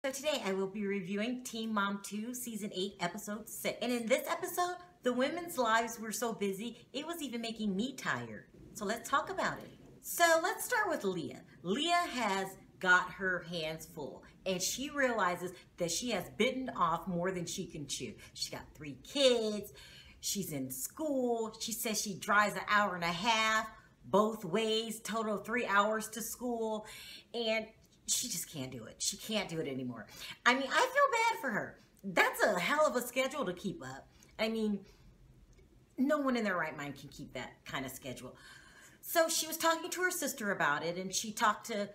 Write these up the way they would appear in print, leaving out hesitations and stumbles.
So today I will be reviewing Teen Mom 2 Season 8 Episode 6. And in this episode, the women's lives were so busy, it was even making me tired. So let's talk about it. So let's start with Leah. Leah has got her hands full and she realizes that she has bitten off more than she can chew. She's got 3 kids. She's in school. She says she drives an hour and a half both ways, total of 3 hours to school. And she just can't do it. She can't do it anymore. I mean, I feel bad for her. That's a hell of a schedule to keep up. I mean, no one in their right mind can keep that kind of schedule. So she was talking to her sister about it, and she talked to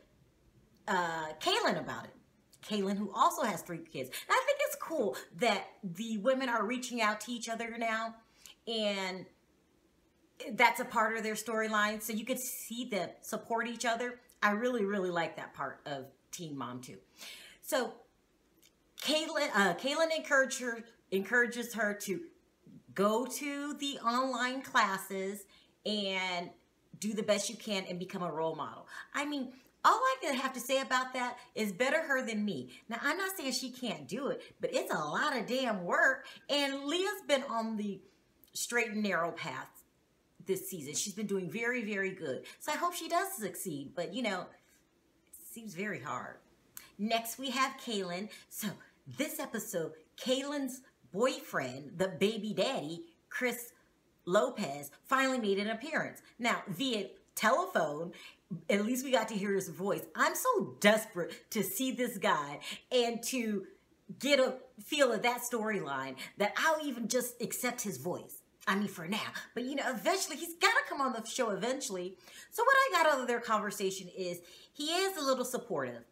Kailyn about it. Kailyn, who also has 3 kids. And I think it's cool that the women are reaching out to each other now, and that's a part of their storyline. So you could see them support each other. I really, really like that part of Teen Mom 2. So Kailyn encourages her to go to the online classes and do the best you can and become a role model. I mean, all I have to say about that is better her than me. Now, I'm not saying she can't do it, but it's a lot of damn work. And Leah's been on the straight and narrow path this season. She's been doing very, very good. So I hope she does succeed. But, you know, it seems very hard. Next, we have Kailyn. So this episode, Kailyn's boyfriend, the baby daddy, Chris Lopez, finally made an appearance. Now, via telephone, at least we got to hear his voice. I'm so desperate to see this guy and to get a feel of that storyline that I'll even just accept his voice. I mean, for now. But, you know, eventually, he's got to come on the show eventually. So what I got out of their conversation is he is a little supportive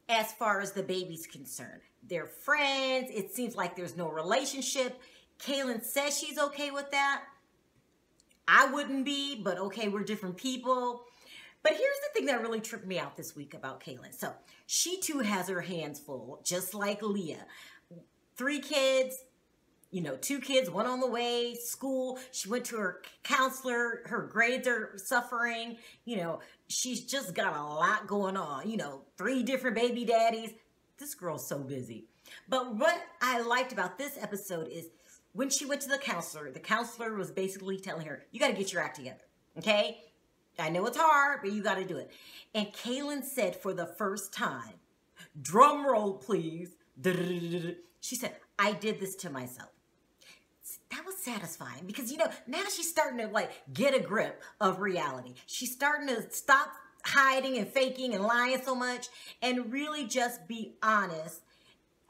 as far as the baby's concerned. They're friends. It seems like there's no relationship. Kailyn says she's okay with that. I wouldn't be, but okay, we're different people. But here's the thing that really tripped me out this week about Kailyn. So she too has her hands full, just like Leah. 3 kids. You know, 2 kids, 1 on the way, school. She went to her counselor. Her grades are suffering. You know, she's just got a lot going on. You know, 3 different baby daddies. This girl's so busy. But what I liked about this episode is when she went to the counselor was basically telling her, you got to get your act together, okay? I know it's hard, but you got to do it. And Kailyn said for the first time, drum roll, please. She said, I did this to myself. That was satisfying because, you know, now she's starting to like get a grip of reality. She's starting to stop hiding and faking and lying so much and really just be honest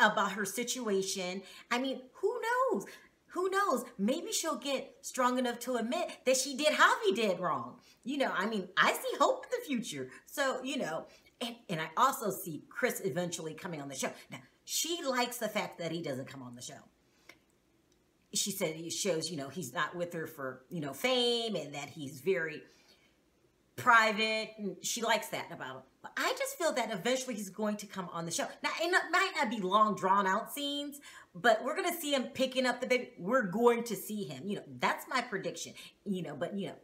about her situation. I mean, who knows? Who knows? Maybe she'll get strong enough to admit that she did Javi did wrong. You know, I mean, I see hope in the future. So, you know, and I also see Chris eventually coming on the show. Now, she likes the fact that he doesn't come on the show. She said it shows, you know, he's not with her for, you know, fame and that he's very private. And she likes that about him. But I just feel that eventually he's going to come on the show. Now, it might not be long, drawn-out scenes, but we're going to see him picking up the baby. We're going to see him. You know, that's my prediction. You know, but, you know,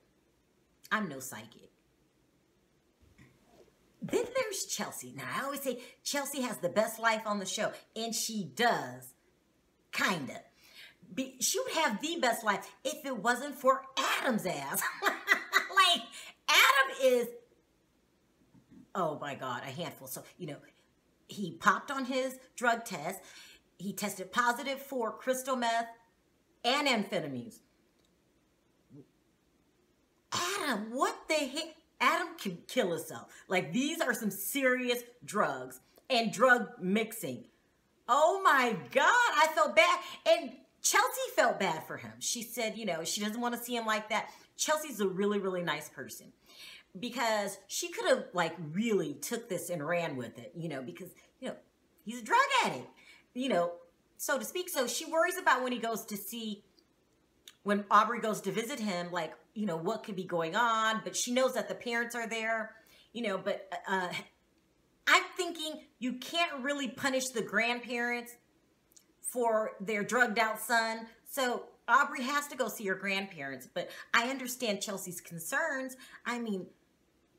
I'm no psychic. Then there's Chelsea. Now, I always say Chelsea has the best life on the show, and she does, kind of. She would have the best life if it wasn't for Adam's ass. Like, Adam is, oh my God, a handful. So, you know, he popped on his drug test. He tested positive for crystal meth and amphetamines. Adam, what the heck? Adam can kill himself. Like, these are some serious drugs and drug mixing. Oh my God, I felt bad. And Chelsea felt bad for him. She said, you know, she doesn't want to see him like that. Chelsea's a really, really nice person because she could have like really took this and ran with it, you know, because, you know, he's a drug addict, you know, so to speak. So she worries about when he goes to see, when Aubrey goes to visit him, like, you know, what could be going on, but she knows that the parents are there, you know, but I'm thinking you can't really punish the grandparents for their drugged out son. So Aubrey has to go see her grandparents, but I understand Chelsea's concerns. I mean,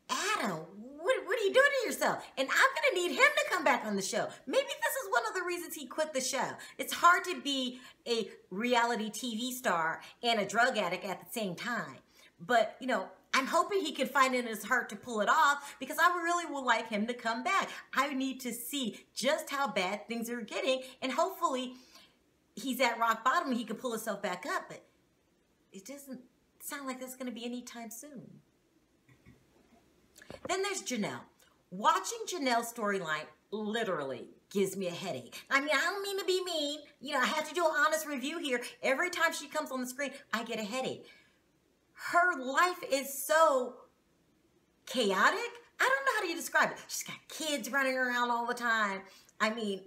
Adam, what are you doing to yourself? And I'm going to need him to come back on the show. Maybe this is reasons he quit the show. It's hard to be a reality TV star and a drug addict at the same time. But, you know, I'm hoping he can find it in his heart to pull it off, because I really would like him to come back. I need to see just how bad things are getting, and hopefully he's at rock bottom and he can pull himself back up. But it doesn't sound like that's going to be anytime soon. Then there's Janelle. Watching Janelle's storyline literally gives me a headache. I mean, I don't mean to be mean. You know, I have to do an honest review here. Every time she comes on the screen, I get a headache. Her life is so chaotic. I don't know how to describe it. She's got kids running around all the time. I mean,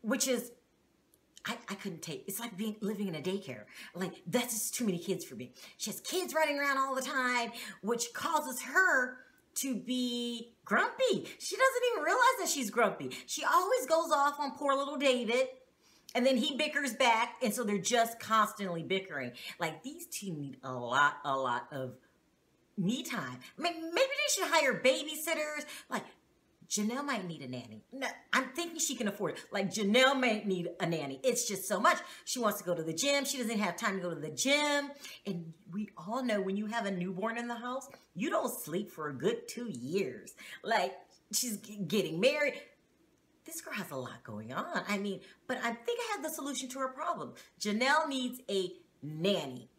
which is, I couldn't take. It's like living in a daycare. Like, that's just too many kids for me. She has kids running around all the time, which causes her to be grumpy. She doesn't even realize that she's grumpy. She always goes off on poor little David, and then he bickers back, and so they're just constantly bickering. Like, these two need a lot of me time. Maybe they should hire babysitters. Like, Janelle might need a nanny. No, I'm thinking she can afford it. Like, Janelle might need a nanny. It's just so much. She wants to go to the gym. She doesn't have time to go to the gym. And we all know when you have a newborn in the house, you don't sleep for a good 2 years. Like, she's getting married. This girl has a lot going on. I mean, but I think I have the solution to her problem. Janelle needs a nanny.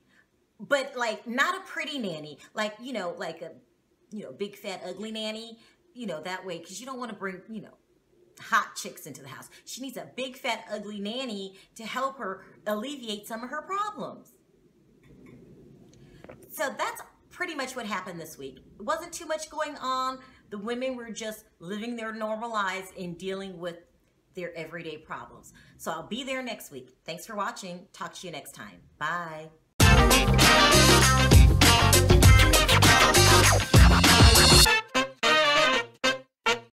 But, like, not a pretty nanny. Like, you know, like a, you know, big, fat, ugly nanny. You know, that way, because you don't want to bring, you know, hot chicks into the house. She needs a big, fat, ugly nanny to help her alleviate some of her problems. So that's pretty much what happened this week. It wasn't too much going on. The women were just living their normal lives and dealing with their everyday problems. So I'll be there next week. Thanks for watching. Talk to you next time. Bye.